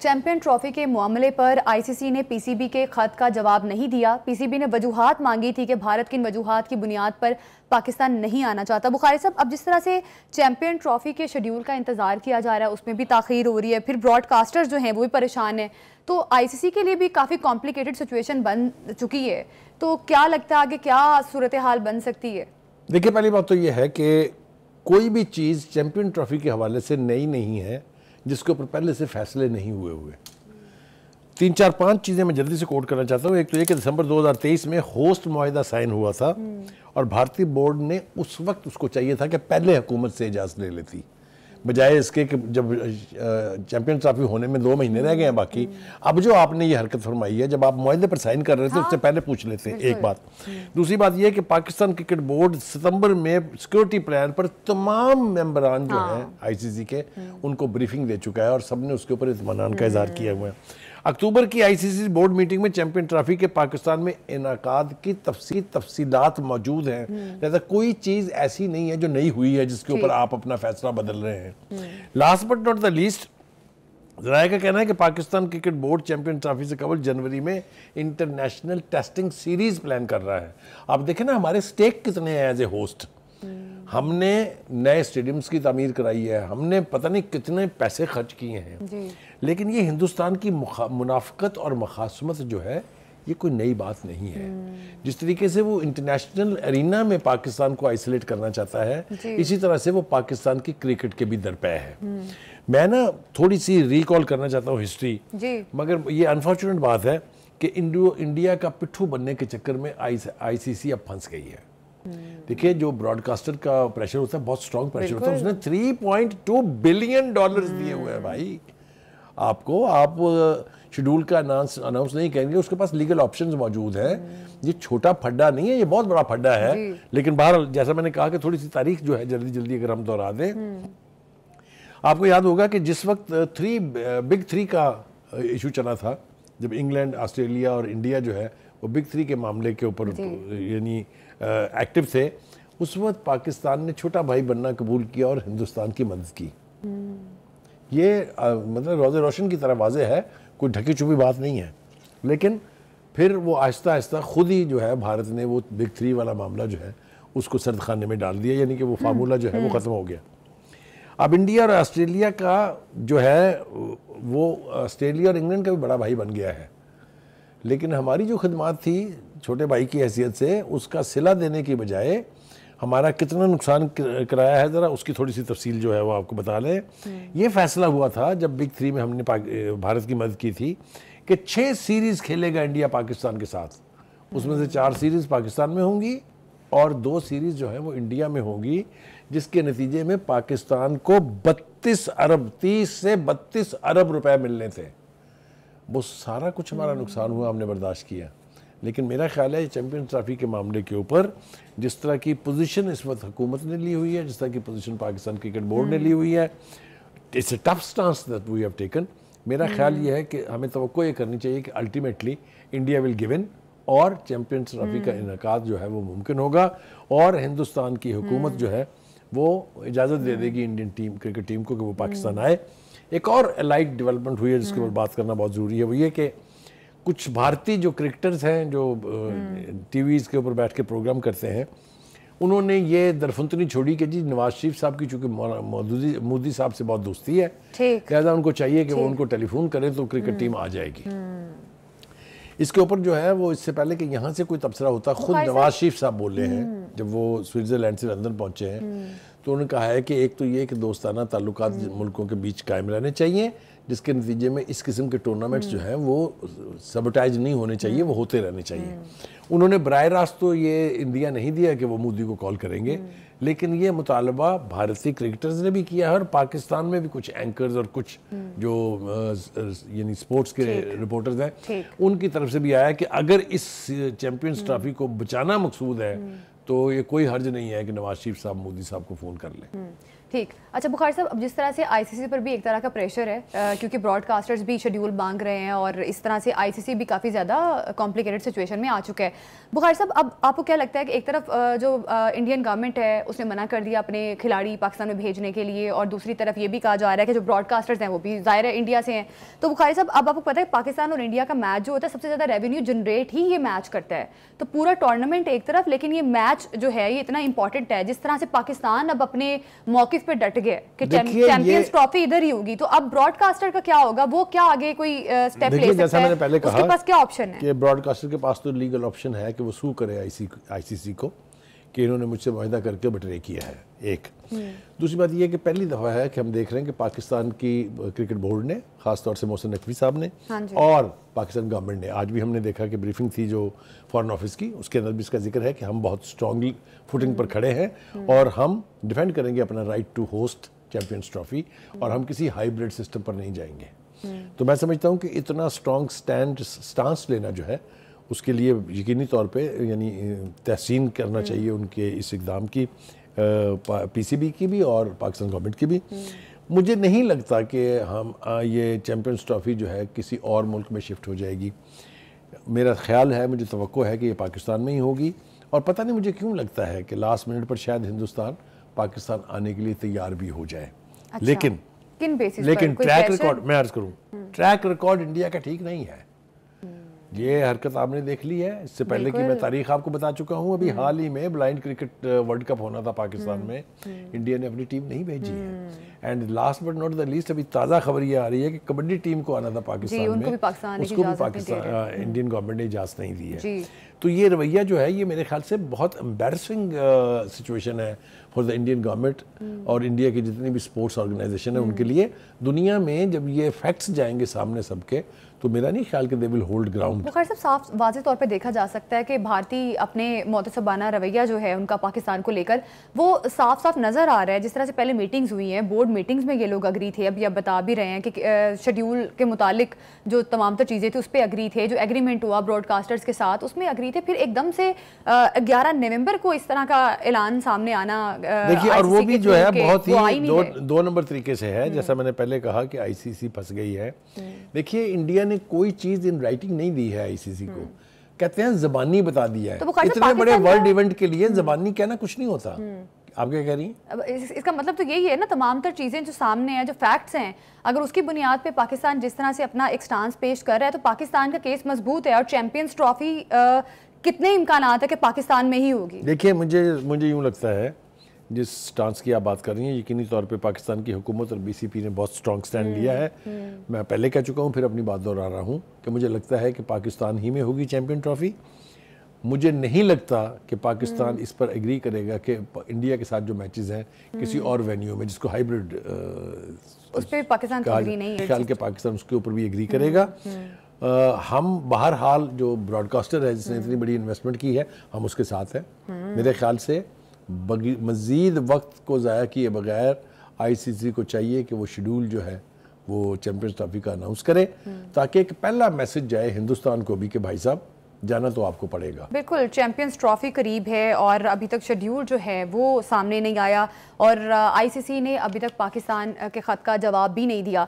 Champion trophy کے معاملے پر آئی سی سی نے پی سی بی کے خط کا جواب نہیں دیا۔ پی سی بی نے وجوہات مانگی تھی کہ بھارت کی ان وجوہات کی بنیاد پر پاکستان نہیں آنا چاہتا۔ بخاری صاحب، اب جس طرح سے چیمپئن ٹرافی کے شیڈیول کا انتظار کیا جا رہا ہے اس میں بھی تاخیر ہو رہی ہے، پھر براڈ کاسٹرز جو ہیں وہ بھی پریشان ہیں، تو آئی سی سی کے لیے بھی کافی کمپلیکیٹڈ سچویشن بن چکی ہے۔ تو کیا لگتا ہے آگے کیا صورتحال بن سکتی ہے؟ دیکھیں، پہلی بات تو یہ ہے کہ کوئی بھی چیز چیمپئن ٹرافی کے حوالے سے نئی نہیں ہے جس کے اوپر پہلے سے فیصلے نہیں ہوئے۔ 3-4-5 چیزیں میں جلدی سے کوٹ کرنا چاہتا ہوں۔ ایک تو یہ کہ دسمبر 2023 میں ہوسٹ معاہدہ سائن ہوا تھا اور بھارتی بورڈ نے اس وقت اس کو چاہیے تھا کہ پہلے حکومت سے اجازت لے لیتی، بجائے اس کے کہ جب چیمپئن ٹرافی ہونے میں 2 مہینے رہ گئے ہیں باقی، اب جو آپ نے یہ حرکت فرمائی ہے، جب آپ معاہدے پر سائن کر رہے تھے اس سے پہلے پوچھ لیتے ہیں، ایک بات۔ دوسری بات یہ کہ پاکستان کرکٹ بورڈ ستمبر میں سیکورٹی پلان پر تمام ممبران جو ہیں آئی سی سی کے ان کو بریفنگ دے چکا ہے اور سب نے اس کے اوپر اطمینان کا اظہار کیا ہوا ہے۔ اکتوبر کی آئی سی سی بورڈ میٹنگ میں چیمپئن ٹرافی کے پاکستان میں انعقاد کی تفصیلات موجود ہیں، لہذا کوئی چیز ایسی نہیں ہے جو نئی ہوئی ہے جس کے اوپر آپ اپنا فیصلہ بدل رہے ہیں۔ Last but not the least, ذرائع کا کہنا ہے کہ Pakistan cricket board champion trophy سے قبل جنوری میں انٹرنیشنل ٹیسٹنگ سیریز پلان کر رہا ہے۔ آپ دیکھیں نا ہمارے سٹیک کتنے ہیں ایز اے ہوسٹ۔ ہم نے نئے اسٹیڈیمز کی تعمیر کرائی ہے، ہم نے پتہ نہیں کتنے پیسے خرچ کیے ہیں، لیکن یہ ہندوستان کی منافقت اور مخاصمت جو ہے یہ کوئی نئی بات نہیں ہے۔ جس طریقے سے وہ انٹرنیشنل ارینا میں پاکستان کو آئسولیٹ کرنا چاہتا ہے، اسی طرح سے وہ پاکستان کی کرکٹ کے بھی درپے ہے۔ میں نا تھوڑی سی ریکال کرنا چاہتا ہوں ہسٹری، مگر یہ انفارچونیٹ بات ہے کہ انڈیا کا پٹھو بننے کے چکر میں آئی سی سی اب پھنس گئی ہے۔ دیکھیں، جو براڈ کاسٹر کا پریشر ہوتا ہے بہت سٹرونگ پریشر ہوتا ہے، اس نے $3.2 بلین دیے ہوئے ہیں بھائی آپ کو۔ آپ شیڈول کا اناؤنس نہیں کریں گے، اس کے پاس لیگل آپشنز موجود ہیں۔ یہ چھوٹا پھڈا نہیں ہے، یہ بہت بڑا پھڈا ہے۔ لیکن بہرحال جیسا میں نے کہا کہ تھوڑی سی تاریخ جو ہے جلدی اگر ہم دہرا دیں، آپ کو یاد ہوگا کہ جس وقت بگ 3 کا ایشو چلا تھا، جب انگلینڈ، آسٹریلیا اور انڈیا جو ہے وہ بگ 3 کے معاملے کے اوپر یعنی ایکٹیو تھے، اس وقت پاکستان نے چھوٹا بھائی بننا قبول کیا اور ہندوستان کی مدد کی۔ یہ مطلب روز روشن کی طرح واضح ہے، کوئی ڈھکی چھپی بات نہیں ہے۔ لیکن پھر وہ آہستہ آہستہ خود ہی جو ہے بھارت نے وہ بگ 3 والا معاملہ جو ہے اس کو سرد خانے میں ڈال دیا، یعنی کہ وہ فارمولہ جو ہے وہ ختم ہو گیا۔ اب انڈیا اور آسٹریلیا کا جو ہے وہ آسٹریلیا اور انگلینڈ کا بھی بڑا بھائی بن گیا ہے، لیکن ہماری جو خدمات تھی چھوٹے بھائی کی حیثیت سے اس کا صلہ دینے کی بجائے ہمارا کتنا نقصان کرایا ہے، ذرا اس کی تھوڑی سی تفصیل جو ہے وہ آپ کو بتا لیں۔ یہ فیصلہ ہوا تھا جب بگ 3 میں ہم نے بھارت کی مدد کی تھی کہ 6 سیریز کھیلے گا انڈیا پاکستان کے ساتھ، اس میں سے 4 سیریز پاکستان میں ہوں گی اور 2 سیریز جو ہیں وہ انڈیا میں ہوں گی، جس کے نتیجے میں پاکستان کو 30 سے 32 ارب روپے ملنے تھے۔ وہ سارا کچھ ہمارا نقصان ہوا، ہم نے برداشت کیا۔ لیکن میرا خیال ہے چیمپئن ٹرافی کے معاملے کے اوپر جس طرح کی پوزیشن اس وقت حکومت نے لی ہوئی ہے، جس طرح کی پوزیشن پاکستان کرکٹ بورڈ نے لی ہوئی ہے، it's a tough stance that we have taken. میرا خیال یہ ہے کہ ہمیں توقع یہ کرنی چاہیے کہ الٹیمیٹلی انڈیا ول گیو ان اور چیمپئن ٹرافی کا انعقاد جو ہے وہ ممکن ہوگا، اور ہندوستان کی حکومت جو ہے وہ اجازت دے دے گی انڈین ٹیم کرکٹ ٹیم کو کہ وہ پاکستان آئے۔ ایک اور لائٹ ڈیولپمنٹ ہوئی ہے جس کے اوپر بات کرنا بہت ضروری ہے، وہ یہ کہ کچھ بھارتی جو کرکٹرز ہیں جو ٹی ویز کے اوپر بیٹھ کے پروگرام کرتے ہیں، انہوں نے یہ درفنتنی چھوڑی کہ جی نواز شریف صاحب کی چونکہ مودی صاحب سے بہت دوستی ہے، لہٰذا ان کو چاہیے کہ وہ ان کو ٹیلی فون کریں تو کرکٹ ٹیم آ جائے گی۔ اس کے اوپر جو ہے وہ اس سے پہلے کہ یہاں سے کوئی تبصرہ ہوتا، خود نواز شریف صاحب بول رہے ہیں جب وہ سوئٹزرلینڈ سے لندن پہنچے ہیں، تو انہوں نے کہا ہے کہ ایک تو یہ کہ دوستانہ تعلقات ملکوں کے بیچ قائم رہنے چاہیے، جس کے نتیجے میں اس قسم کے ٹورنامنٹس جو ہیں وہ سبوٹائج نہیں ہونے چاہیے، وہ ہوتے رہنے چاہیے۔ انہوں نے براہ راست تو یہ اندیا نہیں دیا کہ وہ مودی کو کال کریں گے، لیکن یہ مطالبہ بھارتی کرکٹرز نے بھی کیا ہے اور پاکستان میں بھی کچھ اینکرز اور کچھ جو یعنی سپورٹس کے رپورٹرز ہیں ان کی طرف سے بھی آیا کہ اگر اس چیمپئنز ٹرافی کو بچانا مقصود ہے تو یہ کوئی حرج نہیں ہے کہ نواز شریف صاحب مودی صاحب کو فون کر لیں۔ ٹھیک. اچھا بخاری صاحب, اب جس طرح سے آئی سی سی پر بھی ایک طرح کا پریشر ہے کیونکہ براڈ کاسٹرز بھی شیڈیول مانگ رہے ہیں اور اس طرح سے آئی سی سی بھی کافی زیادہ کمپلیکیٹڈ سچویشن میں آ چکا ہے. بخاری صاحب, اب آپ کو کیا لگتا ہے کہ ایک طرف جو انڈین گورنمنٹ ہے اس نے منع کر دیا اپنے کھلاڑی پاکستان میں بھیجنے کے لیے, اور دوسری طرف یہ بھی کہا جا رہا ہے کہ جو براڈ کاسٹرز ہیں وہ بھی ظاہر ہے انڈیا سے ہیں. تو بخاری صاحب, اب آپ کو پتہ ہے پاکستان اور انڈیا کا میچ جو ہوتا ہے سب سے زیادہ ریونیو جنریٹ ہی یہ میچ کرتا ہے. تو پورا ٹورنامنٹ ایک طرف, لیکن یہ میچ جو ہے یہ اتنا امپورٹنٹ ہے. جس طرح سے پاکستان اب اپنے موقف پہ ڈٹ گیا کہ چیمپئنز ٹرافی ادھر ہی ہوگی, تو اب براڈ کاسٹر کا کیا ہوگا, وہ کیا آگے کوئی اسٹیپ لے سکتا ہے, اس کے پاس کیا آپشن ہے؟ کہ براڈ کاسٹر کے پاس تو لیگل آپشن ہے کہ وہ سو کرے آئی سی سی کو کہ انہوں نے مجھ سے معاہدہ کر کے بٹرے کیا ہے. ایک دوسری بات یہ ہے کہ پہلی دفعہ ہے کہ ہم دیکھ رہے ہیں کہ پاکستان کی کرکٹ بورڈ نے, خاص طور سے محسن نقوی صاحب نے اور پاکستان گورنمنٹ نے, آج بھی ہم نے دیکھا کہ بریفنگ تھی جو فارن آفس کی, اس کے اندر بھی اس کا ذکر ہے کہ ہم بہت اسٹرانگلی فوٹنگ پر کھڑے ہیں اور ہم ڈیفینڈ کریں گے اپنا right to host Champions Trophy, اور ہم کسی ہائیبریڈ سسٹم پر نہیں جائیں گے. تو میں سمجھتا ہوں کہ اتنا اسٹرانگ سٹانس لینا جو ہے اس کے لیے یقینی طور پہ یعنی تحسین کرنا چاہیے ان کے اس اقدام کی, پی سی بی کی بھی اور پاکستان گورنمنٹ کی بھی. مجھے نہیں لگتا کہ ہم یہ چیمپئنز ٹرافی جو ہے کسی اور ملک میں شفٹ ہو جائے گی. میرا خیال ہے, مجھے توقع ہے کہ یہ پاکستان میں ہی ہوگی, اور پتہ نہیں مجھے کیوں لگتا ہے کہ لاسٹ منٹ پر شاید ہندوستان پاکستان آنے کے لیے تیار بھی ہو جائے. لیکن ٹریک ریکارڈ میں عرض کروں, ٹریک ریکارڈ انڈیا کا ٹھیک نہیں ہے. یہ حرکت آپ نے دیکھ لی ہے, اس سے پہلے کی میں تاریخ آپ کو بتا چکا ہوں. ابھی حال ہی میں بلائنڈ کرکٹ ورلڈ کپ ہونا تھا پاکستان میں, انڈیا نے اپنی ٹیم نہیں بھیجی ہے. And last but not the least, ابھی تازہ خبر یہ آ رہی ہے کہ کبڈی ٹیم کو آنا تھا پاکستان میں, اس کو بھی پاکستان انڈین گورنمنٹ نے اجازت نہیں دی ہے. تو یہ رویہ جو ہے یہ میرے خیال سے بہت امبیرسنگ سچویشن ہے فار دا انڈین گورنمنٹ اور انڈیا کی جتنی بھی اسپورٹس آرگنائزیشن ہے ان کے لیے. دنیا میں جب یہ فیکٹس جائیں گے سامنے سب کے, تو میرا نہیں خیال کہ دے ول ہولڈ گراؤنڈ. بخاری صاحب, صاف واضح طور پہ دیکھا جا سکتا ہے کہ بھارتی اپنے معتصبانہ رویہ جو ہے ان کا پاکستان کو لے کر وہ صاف صاف نظر آ رہا ہے. جس طرح سے پہلے میٹنگز ہوئی ہیں, بورڈ میٹنگز میں یہ لوگ اگری تھے, اب یہ بتا بھی رہے ہیں کہ شیڈیول کے متعلق جو تمام تر چیزیں تھیں اس پہ اگری تھے. جو ایگریمنٹ ہوا براڈ کاسٹرز کے ساتھ اس میں اگری تھے. پھر ایک دم سے 11 نومبر کو اس طرح کا اعلان سامنے آنا, دیکھیے, اور وہ بھی جو ہے بہت ہی دو نمبر طریقے سے ہے. جیسا میں نے پہلے کہا کہ آئی سی سی پھنس گئی ہے. دیکھیے, انڈیا نے کوئی چیز ان رائٹنگ نہیں دی ہے آئی سی سی کو, کہتے ہیں زبانی بتا دیا ہے. اتنے بڑے ورلڈ ایونٹ کے لیے زبانی کہنا کچھ نہیں ہوتا. آپ کیا کہہ رہی ہیں؟ اس کا مطلب تو یہی ہے نا, تمام تر چیزیں جو سامنے ہیں, جو فیکٹس ہیں, اگر اس کی بنیاد پہ پاکستان جس طرح سے اپنا ایک سٹانس پیش کر رہا ہے تو پاکستان کا کیس مضبوط ہے. اور چیمپئنز ٹرافی کتنے امکانات ہے کہ پاکستان میں ہی ہوگی؟ دیکھیے, مجھے یوں لگتا ہے جس سٹانس کی آپ بات کر رہی ہیں, یقینی طور پہ پاکستان کی حکومت اور بی سی پی نے بہت سٹرونگ سٹینڈ لیا ہے. میں پہلے کہہ چکا ہوں, پھر اپنی بات دہرا رہا ہوں کہ مجھے لگتا ہے کہ پاکستان ہی میں ہوگی چیمپئن ٹرافی. مجھے نہیں لگتا کہ پاکستان اس پر ایگری کرے گا کہ انڈیا کے ساتھ جو میچز ہیں کسی اور وینیو میں, جس کو ہائیبریڈ, اس پہ پاکستان ایگری نہیں ہے. خیال کہ پاکستان اس کے اوپر بھی ایگری کرے گا. ہم بہرحال جو براڈ کاسٹر ہے جس نے اتنی بڑی انویسٹمنٹ کی ہے, ہم اس کے ساتھ ہیں. میرے خیال سے مزید وقت کو ضائع کیے بغیر آئی سی سی کو چاہیے کہ وہ شیڈول جو ہے وہ چیمپئنز ٹرافی کا اناؤنس کرے, تاکہ ایک پہلا میسج جائے ہندوستان کو بھی کہ بھائی صاحب جانا تو آپ کو پڑے گا. بالکل, چیمپئنز ٹرافی قریب ہے اور ابھی تک شیڈیول جو ہے وہ سامنے نہیں آیا, اور آئی سی سی نے ابھی تک پاکستان کے خط کا جواب بھی نہیں دیا.